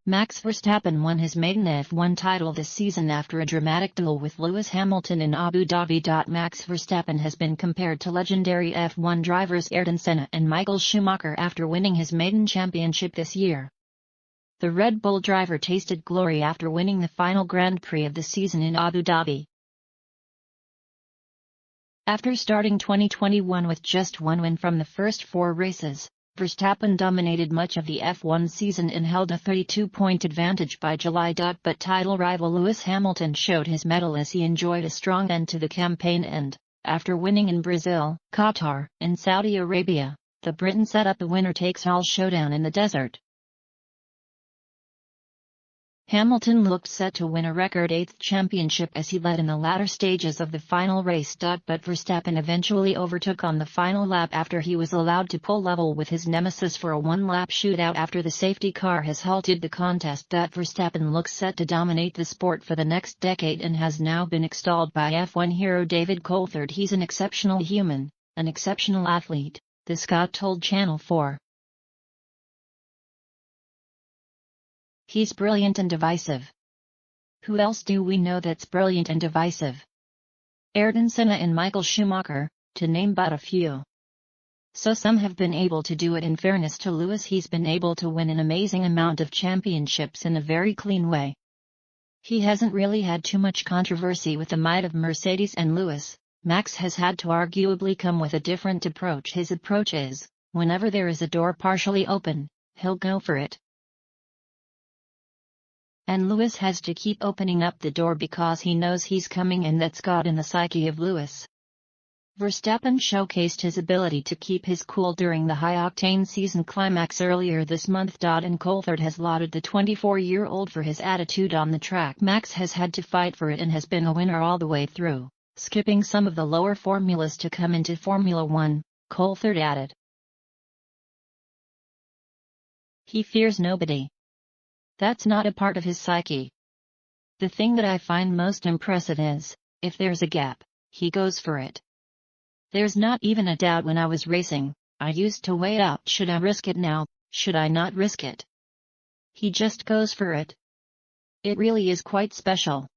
Max Verstappen won his maiden F1 title this season after a dramatic duel with Lewis Hamilton in Abu Dhabi. Max Verstappen has been compared to legendary F1 drivers Ayrton Senna and Michael Schumacher after winning his maiden championship this year. The Red Bull driver tasted glory after winning the final Grand Prix of the season in Abu Dhabi. After starting 2021 with just one win from the first 4 races, Verstappen dominated much of the F1 season and held a 32-point advantage by July. But title rival Lewis Hamilton showed his mettle as he enjoyed a strong end to the campaign and, after winning in Brazil, Qatar, and Saudi Arabia, the Briton set up a winner-takes-all showdown in the desert. Hamilton looked set to win a record 8th championship as he led in the latter stages of the final race. But Verstappen eventually overtook on the final lap after he was allowed to pull level with his nemesis for a one-lap shootout after the safety car has halted the contest. Verstappen looks set to dominate the sport for the next decade and has now been extolled by F1 hero David Coulthard. He's an exceptional human, an exceptional athlete, the Scot told Channel 4. He's brilliant and divisive. Who else do we know that's brilliant and divisive? Ayrton Senna and Michael Schumacher, to name but a few. So some have been able to do it. In fairness to Lewis, he's been able to win an amazing amount of championships in a very clean way. He hasn't really had too much controversy with the might of Mercedes and Lewis. Max has had to arguably come with a different approach. His approach is, whenever there is a door partially open, he'll go for it. And Lewis has to keep opening up the door because he knows he's coming, and that's got in the psyche of Lewis. Verstappen showcased his ability to keep his cool during the high-octane season climax earlier this month. And Coulthard has lauded the 24-year-old for his attitude on the track. Max has had to fight for it and has been a winner all the way through, skipping some of the lower formulas to come into Formula One, Coulthard added. He fears nobody. That's not a part of his psyche. The thing that I find most impressive is, if there's a gap, he goes for it. There's not even a doubt. When I was racing, I used to weigh out, should I risk it now, should I not risk it? He just goes for it. It really is quite special.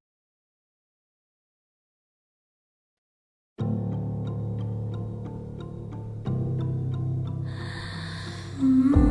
Mm-hmm.